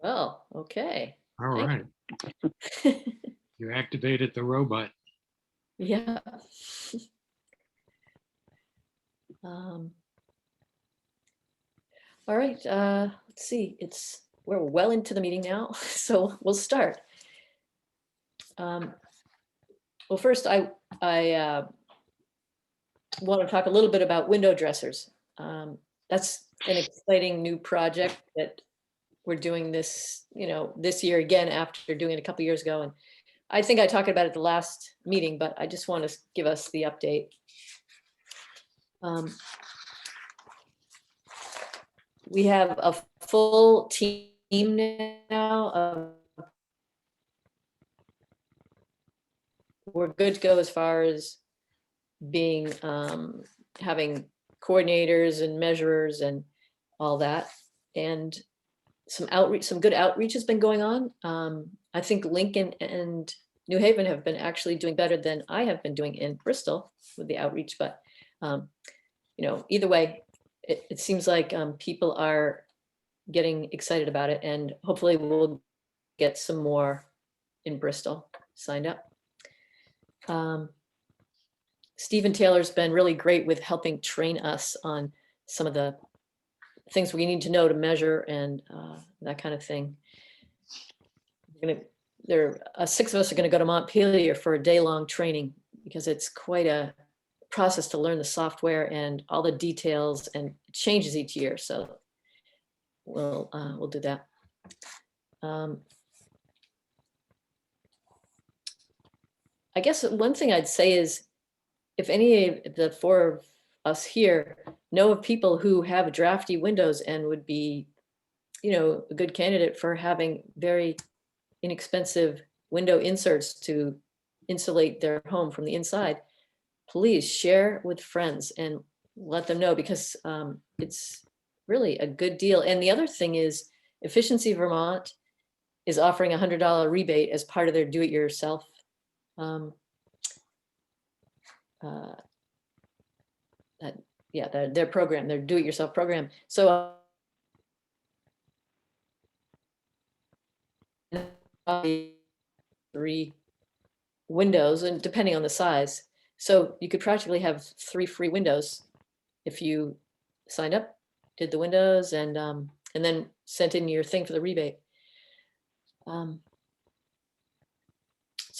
Well, okay. All Thank right. you. You activated the robot. Yeah. Um, all right, let's see. We're well into the meeting now, so we'll start. Well, first, I want to talk a little bit about window dressers. That's an exciting new project that we're doing this year again after doing it a couple years ago. And I think I talked about it at the last meeting, but I just want to give us the update. We have a full team now of we're good to go as far as being having coordinators and measurers and all that. And some good outreach has been going on. I think Lincoln and New Haven have been actually doing better than I have been doing in Bristol with the outreach. But either way, it seems like people are getting excited about it, and hopefully we'll get some more in Bristol signed up. Stephen Taylor's been really great with helping train us on some of the things we need to know to measure and that kind of thing. Six of us are going to go to Montpelier for a day-long training because it's quite a process to learn the software and all the details, and it changes each year. So we'll do that. I guess one thing I'd say is, if any of the four of us here know of people who have drafty windows and would be, a good candidate for having very inexpensive window inserts to insulate their home from the inside, please share with friends and let them know, because it's really a good deal. And the other thing is, Efficiency Vermont is offering a $100 rebate as part of their do-it-yourself their program, their do-it-yourself program. So three windows, and depending on the size, so you could practically have 3 free windows if you signed up, did the windows, and then sent in your thing for the rebate. So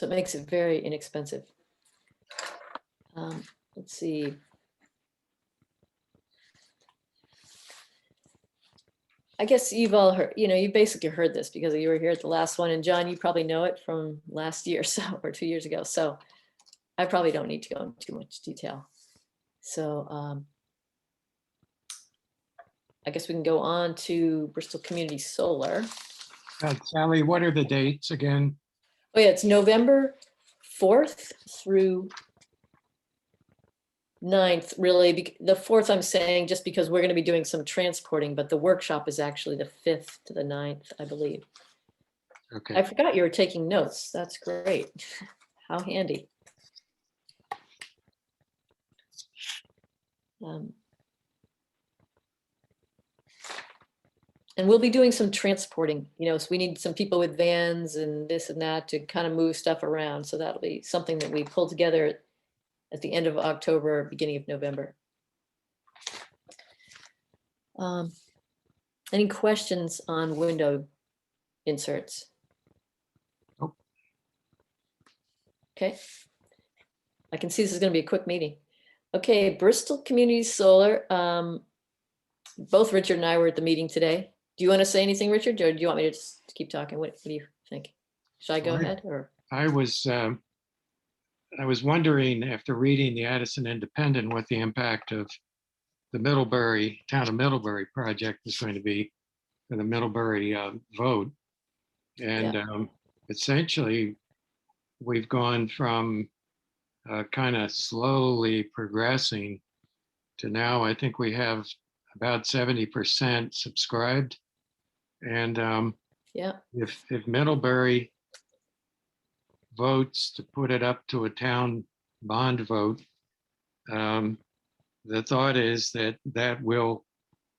it makes it very inexpensive. Let's see. I guess you've all heard, you basically heard this because you were here at the last one, and John, you probably know it from last year, or 2 years ago. So I probably don't need to go into too much detail. So I guess we can go on to Bristol Community Solar. Sally, what are the dates again? Oh yeah, it's November 4th through 9th, really. The 4th I'm saying just because we're going to be doing some transporting, but the workshop is actually the 5th to the 9th, I believe. Okay. I forgot you were taking notes. That's great. How handy. And we'll be doing some transporting, so we need some people with vans and this and that to kind of move stuff around. So that'll be something that we pull together at the end of October, beginning of November. Any questions on window inserts? Nope. Okay. I can see this is going to be a quick meeting. Okay, Bristol Community Solar. Both Richard and I were at the meeting today. Do you want to say anything, Richard, or do you want me to just keep talking? What do you think? Should I go ahead? Or I was wondering, after reading the Addison Independent, what the impact of the town of Middlebury project is going to be for the Middlebury vote. And essentially, we've gone from kind of slowly progressing to now I think we have about 70% subscribed. And if Middlebury votes to put it up to a town bond vote, the thought is that will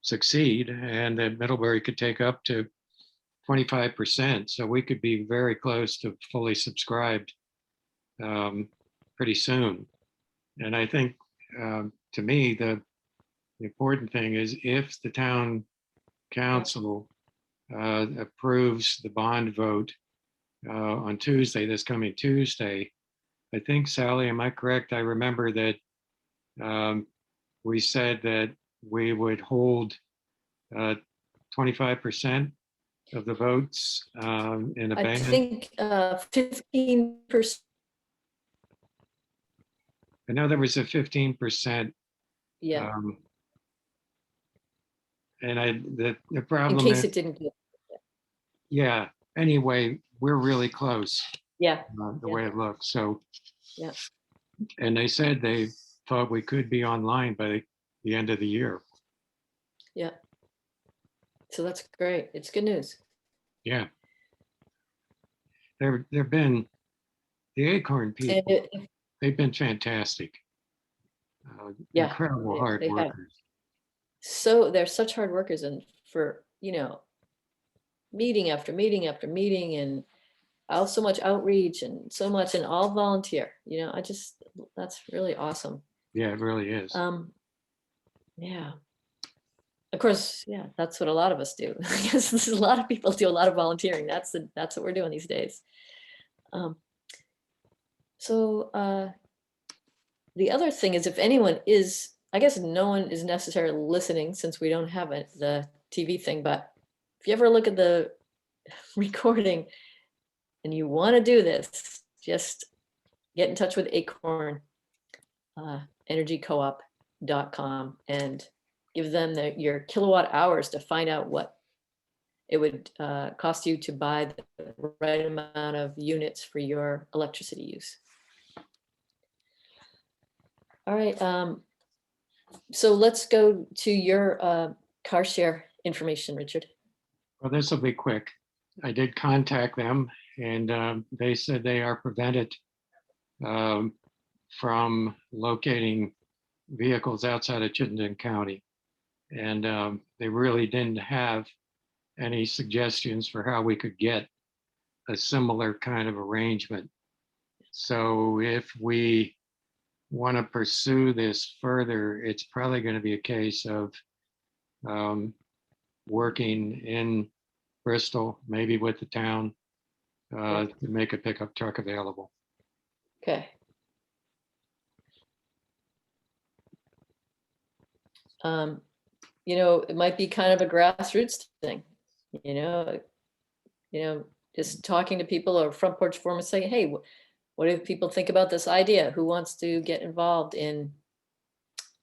succeed and that Middlebury could take up to 25%. So we could be very close to fully subscribed pretty soon. And I think, to me, the important thing is if the town council approves the bond vote on Tuesday, this coming Tuesday, I think, Sally, am I correct? I remember that we said that we would hold 25% of the votes in I abeyance. think 15%. I know there was a 15%. Yeah, And the in problem case is, it didn't get, yeah, anyway, we're really close, yeah, the Yeah. way it looks. So, Yeah. and they said they thought we could be online by the end of the year. yeah. So that's great. It's good news. Yeah. There've been the Acorn And people, they've been fantastic. Yeah, Incredible hard they have. workers. So they're such hard workers, and for, meeting after meeting after meeting, and so much outreach and so much, and all volunteer, that's really awesome. Yeah, it really is. Yeah. Of course, yeah, that's what a lot of us do. I guess this is a lot of people do a lot of volunteering. That's what we're doing these days. So the other thing is, if anyone is, I guess no one is necessarily listening since we don't have the TV thing, but if you ever look at the recording and you want to do this, just get in touch with Acorn, EnergyCoop.com, and give them your kilowatt hours to find out what it would cost you to buy the right amount of units for your electricity use. All right, so let's go to your car share information, Richard. Well, this will be quick. I did contact them, and they said they are prevented from locating vehicles outside of Chittenden County. And they really didn't have any suggestions for how we could get a similar kind of arrangement. So if we want to pursue this further, it's probably going to be a case of working in Bristol, maybe with the town, to make a pickup truck available. Okay. It might be kind of a grassroots thing, just talking to people or front porch forum and saying, hey, what do people think about this idea? Who wants to get involved in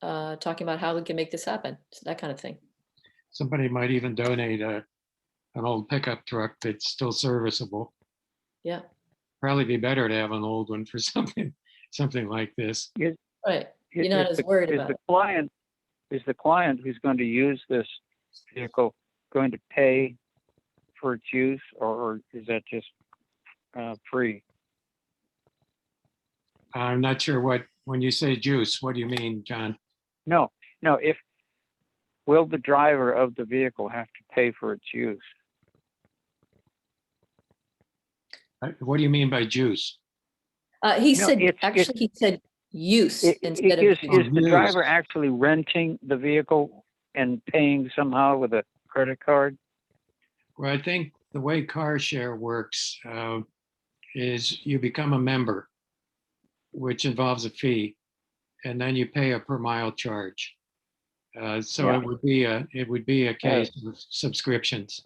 talking about how we can make this happen? So that kind of thing. Somebody might even donate an old pickup truck that's still serviceable. Yeah. Probably be better to have an old one for something like this. Right. You're not as worried about it. Is the client who's going to use this vehicle going to pay for its use, or is that just free? I'm not sure when you say juice, what do you mean, John? No. Will the driver of the vehicle have to pay for its use? What do you mean by juice? He said use instead of is use. the driver actually renting the vehicle and paying somehow with a credit card? Well, I think the way car share works is you become a member, which involves a fee, and then you pay a per mile charge. So Yeah. it would be a case of subscriptions,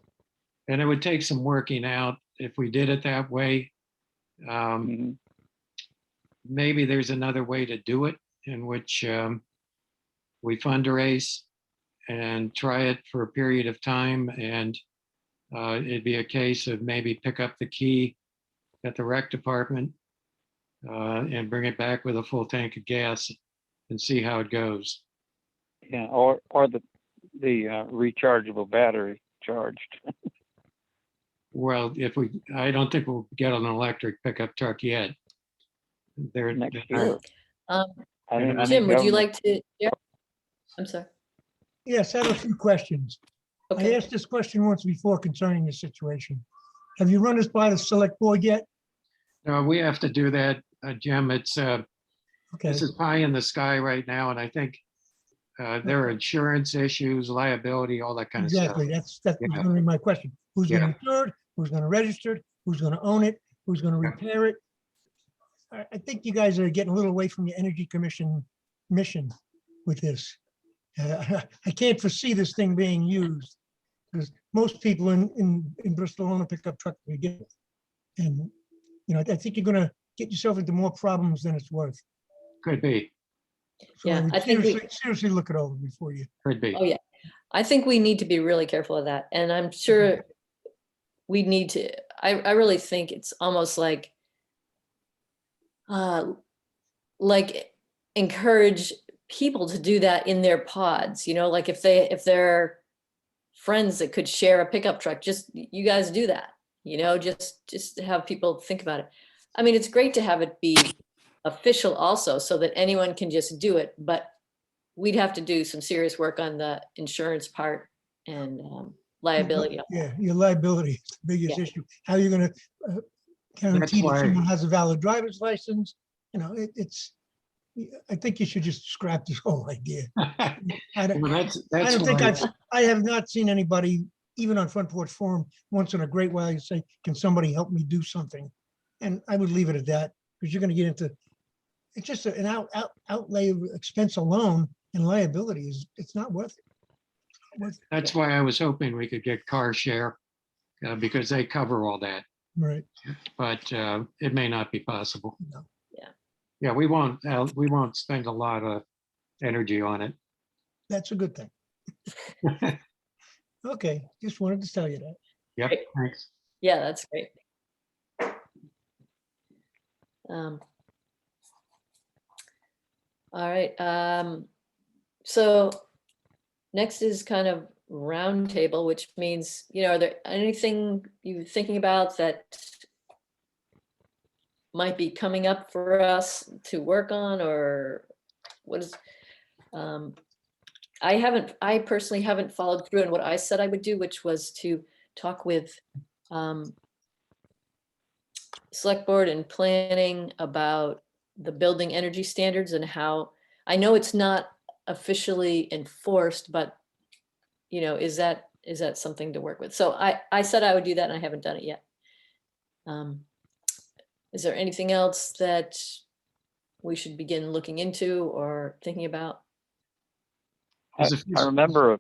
and it would take some working out if we did it that way. Maybe there's another way to do it in which we fundraise and try it for a period of time, and it'd be a case of maybe pick up the key at the rec department and bring it back with a full tank of gas and see how it goes. Yeah, or the rechargeable battery charged. Well, I don't think we'll get an electric pickup truck yet. Next year. Jim, would you like to? Yeah. I'm sorry. Yes, I have a few questions. I Okay, asked this question once before concerning the situation. Have you run this by the select board yet? We have to do that, Jim. It's, Okay, this is pie in the sky right now, and I think there are insurance issues, liability, all that kind of stuff. exactly. That was Yeah. gonna be my question. Who's gonna Yeah. insure it? Who's gonna register it? Who's gonna own it? Who's gonna Yeah. repair it? I think you guys are getting a little away from the Energy Commission mission with this. I can't foresee this thing being used because most people in Bristol own a pickup truck to begin with. And, I think you're gonna get yourself into more problems than it's worth. Could be, So Yeah, I would I think we- seriously look it over before you. could be. oh yeah, I think we need to be really careful of that, and I'm sure we need to, I really think it's almost like encourage people to do that in their pods, like if they're friends that could share a pickup truck, just, you guys do that, just to have people think about it. I mean, it's great to have it be official also, so that anyone can just do it, but we'd have to do some serious work on the insurance part and liability. Yeah, your liability is the biggest Yeah. issue. How are you gonna guarantee that why- someone has a valid driver's license? I think you should just scrap this whole idea. I don't, Well, I that's don't think why, I have not seen anybody, even on Front Porch Forum, once in a great while, you say, can somebody help me do something? And I would leave it at that, because you're gonna get into, it's just an outlay of expense alone and liability it's not worth it. that's why I was hoping we could get car share, because they cover all that, Right, but it may not be possible. no, Yeah, we won't spend a lot of energy on it. that's a good thing. Okay, just wanted to tell you that. Yep, Great. thanks. Yeah, that's great. All right, so next is kind of roundtable, which means, are there anything you're thinking about that might be coming up for us to work on, or what is, I personally haven't followed through on what I said I would do, which was to talk with select board and planning about the building energy standards and how, I know it's not officially enforced, but is that something to work with? So I said I would do that and I haven't done it yet. Is there anything else that we should begin looking into or thinking about? There's a few- I remember,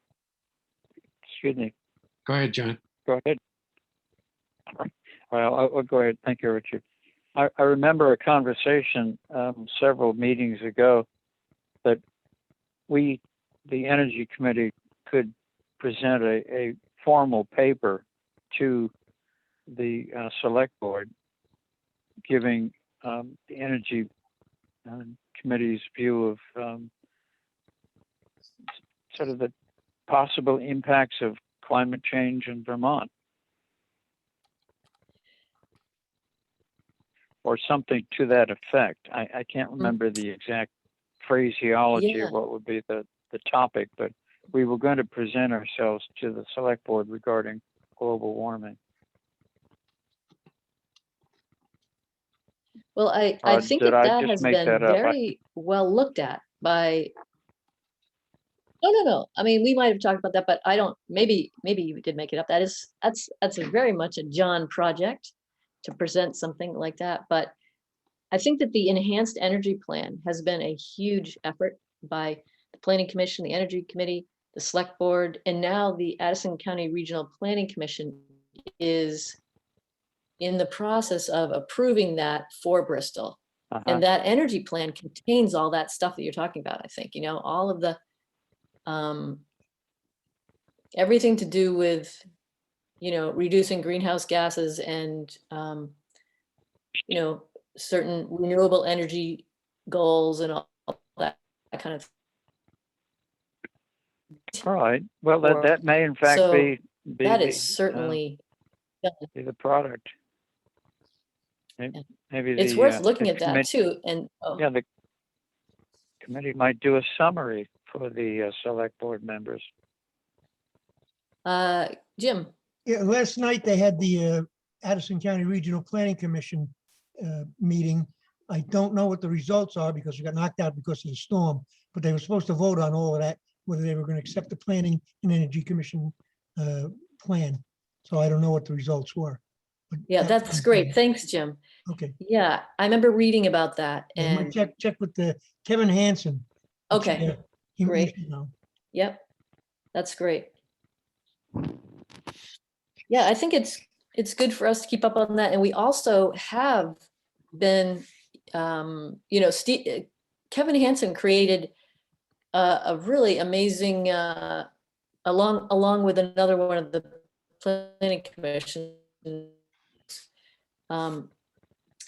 excuse me, Go ahead, John. go ahead. Well, I'll go ahead. Thank you, Richard. I remember a conversation several meetings ago that we, the Energy Committee, could present a formal paper to the Select Board, giving the Energy Committee's view of sort of the possible impacts of climate change in Vermont, or something to that effect. I can't remember the exact phraseology Yeah. of what would be the topic, but we were going to present ourselves to the Select Board regarding global warming. Well, I think did I that just has make been that up? very well looked at by. No. I mean, we might have talked about that, but I don't, maybe you did make it up. That's a very much a John project to present something like that. But I think that the enhanced energy plan has been a huge effort by the Planning Commission, the Energy Committee, the Select Board, and now the Addison County Regional Planning Commission is in the process of approving that for Bristol. Uh-huh. And that energy plan contains all that stuff that you're talking about, I think, all of the, everything to do with, reducing greenhouse gases and, certain renewable energy goals and all that kind of. All right. Well, Or- that may in fact so be That the, is certainly, be the product. Maybe it's the, worth looking the at that committee- too. And, Yeah, the committee might do a summary for the Select Board members. Jim, Yeah, last night they had the Addison County Regional Planning Commission meeting. I don't know what the results are because we got knocked out because of the storm, but they were supposed to vote on all of that, whether they were going to accept the Planning and Energy Commission plan. So I don't know what the results were. But yeah, that's great. Thanks, Jim. Okay. Yeah, I remember reading about that Yeah, you might and, check with the Kevin Hansen. the okay, chair. He great. should know. Yep, that's great. Yeah, I think it's good for us to keep up on that. And we also have been, you know, Kevin Hansen created a really amazing, along with another one of the planning commission,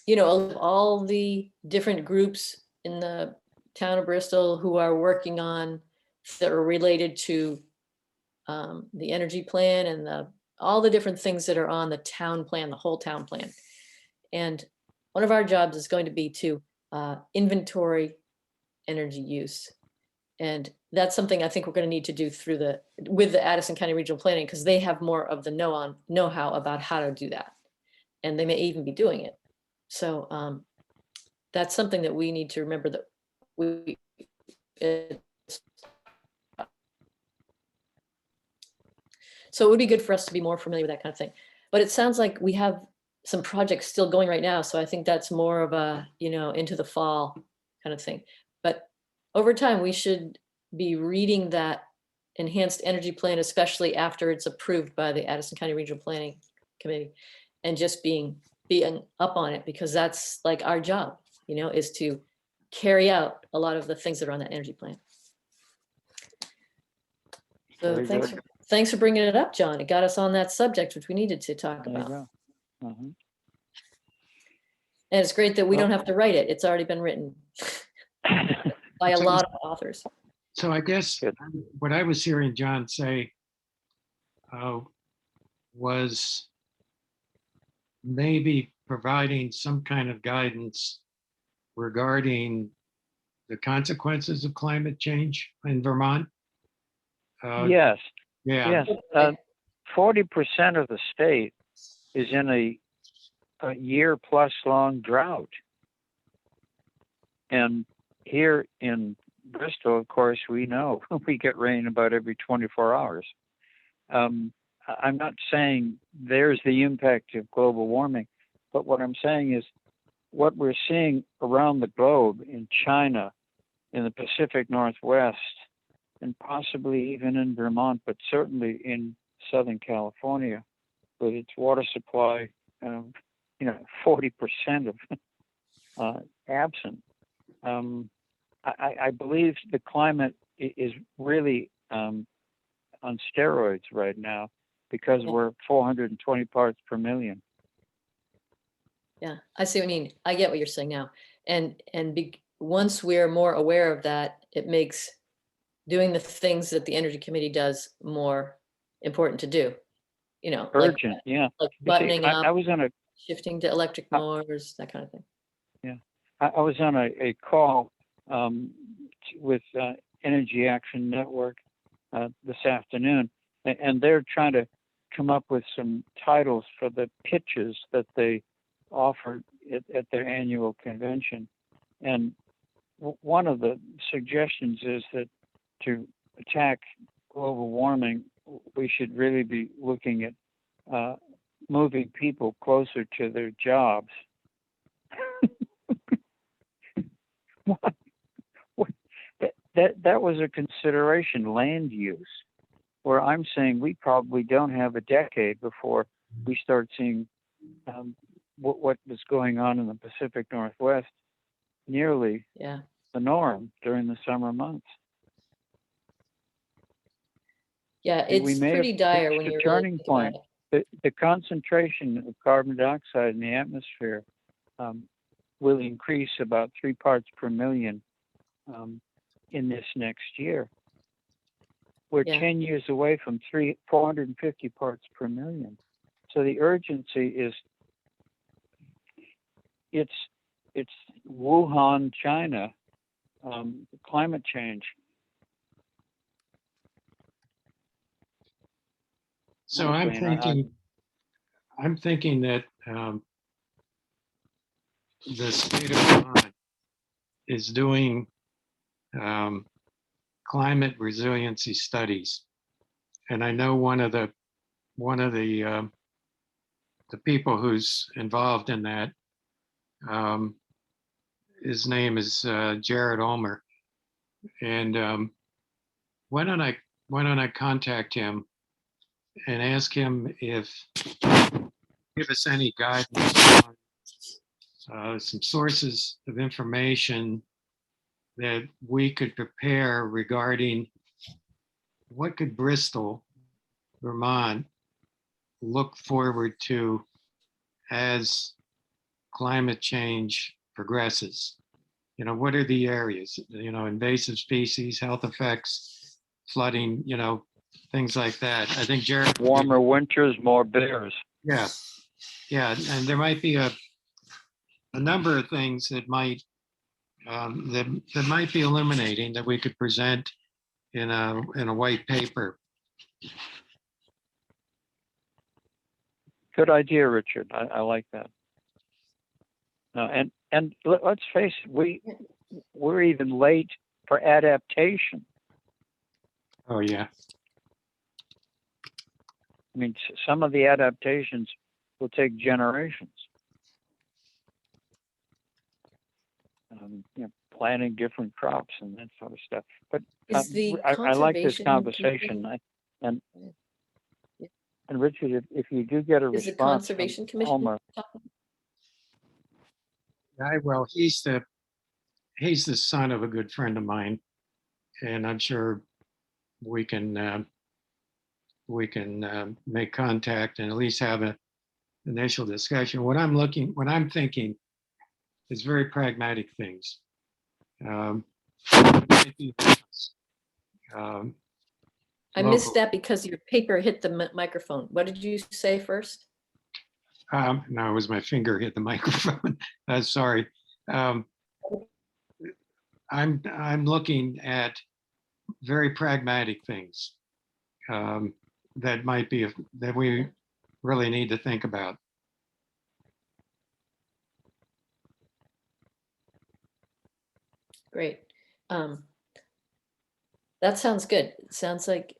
you know, of all the different groups in the town of Bristol who are working on that are related to the energy plan and all the different things that are on the town plan, the whole town plan. And one of our jobs is going to be to inventory energy use. And that's something I think we're going to need to do with the Addison County Regional Planning, because they have more of the know-how about how to do that. And they may even be doing it. So that's something that we need to remember, that so it would be good for us to be more familiar with that kind of thing. But it sounds like we have some projects still going right now. So I think that's more of a, you know, into the fall kind of thing. But over time, we should be reading that enhanced energy plan, especially after it's approved by the Addison County Regional Planning Committee, and just being up on it, because that's like our job, you know, is to carry out a lot of the things that are on that energy plan. So Very good. thanks for bringing it up, John. It got us on that subject, which we needed to talk There you about. go. Mhm. And it's great that we Well- don't have to write it. It's already been written by a So- lot of authors. So I guess Good. what I was hearing John say was maybe providing some kind of guidance regarding the consequences of climate change in Vermont. Yes, Yeah. yes. 40% of the state is in a year-plus long drought. And here in Bristol, of course, we know we get rain about every 24 hours. I'm not saying there's the impact of global warming, but what I'm saying is what we're seeing around the globe, in China, in the Pacific Northwest, and possibly even in Vermont, but certainly in Southern California, with its water supply, 40% of absent. I believe the climate is really on steroids right now, because we're 420 parts per million. Yeah, I see what you mean. I get what you're saying now. And once we're more aware of that, it makes doing the things that the Energy Committee does more important to do. You know, Urgent, yeah. like You see, buttoning I up, was on a shifting to electric motors, that kind of thing. I was on a call with Energy Action Network this afternoon, and they're trying to come up with some titles for the pitches that they offered at their annual convention. And one of the suggestions is that to attack global warming, we should really be looking at moving people closer to their jobs. That was a consideration, land use, where I'm saying we probably don't have a decade before we start seeing what was going on in the Pacific Northwest nearly the norm during the summer months. Yeah, We it's may have pretty dire when reached a you really turning think about point. it. The concentration of carbon dioxide in the atmosphere will increase about 3 parts per million in this next year. We're 10 years away from 450 parts per million. So the urgency is, it's Wuhan, China, climate change. So I'm honestly, and thinking that the state of Vermont is doing climate resiliency studies. And I know one of the people who's involved in that, his name is Jared Ulmer. And why don't I contact him and ask him if give us any guidance on some sources of information that we could prepare regarding what could Bristol, Vermont, look forward to as climate change progresses. You know, what are the areas, you know, invasive species, health effects, flooding, you know, things like that. I think Jared. warmer winters, more bears. Yeah, yeah, and there might be a number of things that might that might be illuminating that we could present in a white paper. Good idea, Richard. I like that. And let's face it, we're even late for adaptation. Oh yeah, I mean, some of the adaptations will take generations. You know, planting different crops and that sort of stuff. But Is the I like this Conservation conversation. Commission- And Richard, if you do get a Is the response Conservation from Commission Homer, talking? well, he's the son of a good friend of mine, and I'm sure we can make contact and at least have an initial discussion. What I'm thinking is very pragmatic things. Um, um, I missed local- that because your paper hit the microphone. What did you say first? No, it was my finger hit the microphone. Sorry. I'm looking at very pragmatic things that might be that we really need to think about. Great. That sounds good. It sounds like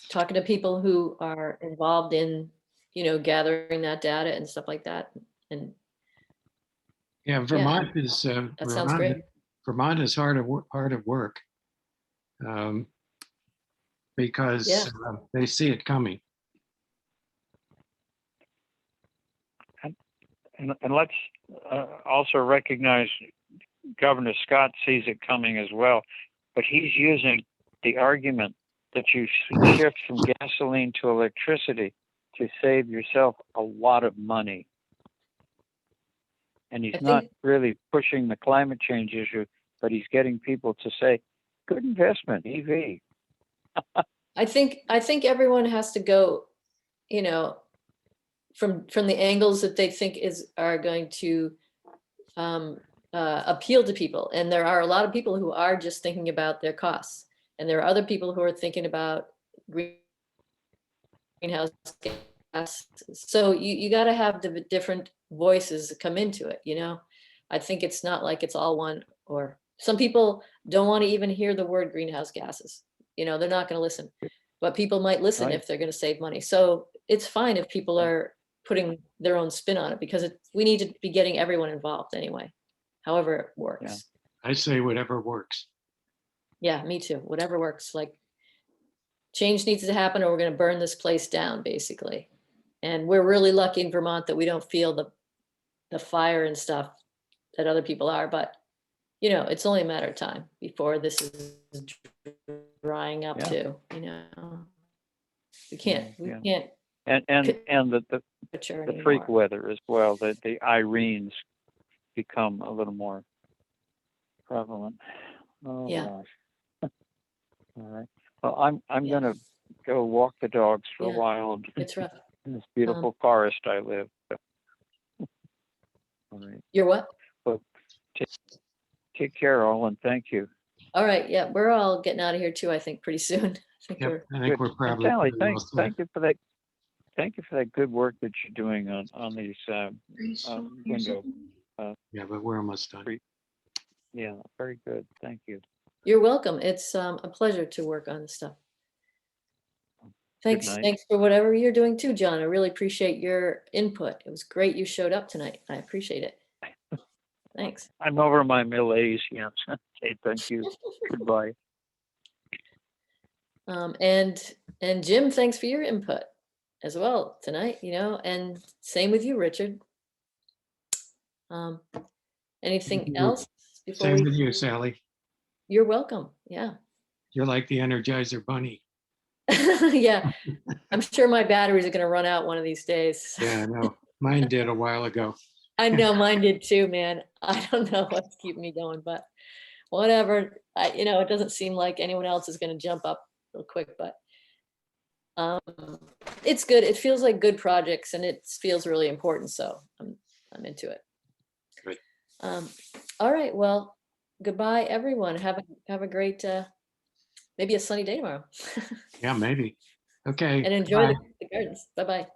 talking to people who are involved in, you know, gathering that data and stuff like that. And Yeah, Vermont is that sounds great. Vermont is hard at work because Yeah. they see it coming. and let's also recognize Governor Scott sees it coming as well, but he's using the argument that you shift from gasoline to electricity to save yourself a lot of money. And he's I not think- really pushing the climate change issue, but he's getting people to say, good investment, EV. I think everyone has to go, you know, from the angles that they think are going to appeal to people. And there are a lot of people who are just thinking about their costs. And there are other people who are thinking about greenhouse gas. So you got to have the different voices come into it, you know? I think it's not like it's all one, or some people don't want to even hear the word greenhouse gases. You know, they're not going to listen, but people might listen Right. if they're going to save money. So it's fine if people are putting their own spin on it, because we need to be getting everyone involved anyway, however it works. I say whatever works. Yeah, me too. Whatever works. Like, change needs to happen or we're going to burn this place down, basically. And we're really lucky in Vermont that we don't feel the fire and stuff that other people are, but you know, it's only a matter of time before this is drying up Yeah. too, you know. We can't And the picture the freak anymore. weather as well, the Irenes become a little more prevalent. Oh Yeah. gosh. All right. Well, I'm Yeah. gonna go walk the dogs for a Yeah. while It's rough. in this beautiful forest I live. All right. You're what? Well, take care, all, and thank you. All right, yeah, we're all getting out of here too, I think, pretty soon. I think Yep, we're, I think Good. we're And probably. Sally, pretty well set. thank you for that. Thank you for that good work that you're doing on these window. Yeah, but we're almost done. Yeah, very good. Thank you. you're welcome. It's a pleasure to work on this stuff. Thanks, night. thanks for whatever you're doing too, John. I really appreciate your input. It was great you showed up tonight. I appreciate it. Thanks. I'm over my middle age. Yes. Okay. Thank you. Goodbye. And Jim, thanks for your input as well tonight, and same with you, Richard. Anything you. else before Same with we, you, Sally. you're welcome. Yeah. You're like the Energizer Bunny. Yeah. I'm sure my batteries are going to run out one of these days. Yeah, I know. Mine did a while ago. I know mine did too, man. I don't know what's keeping me going, but whatever. It doesn't seem like anyone else is going to jump up real quick, but it's good. It feels like good projects and it feels really important. So I'm into it. Good. All right. Well, goodbye, everyone. Have a great, maybe a sunny day tomorrow. Yeah, maybe. Okay. And enjoy bye. the gardens. Bye-bye.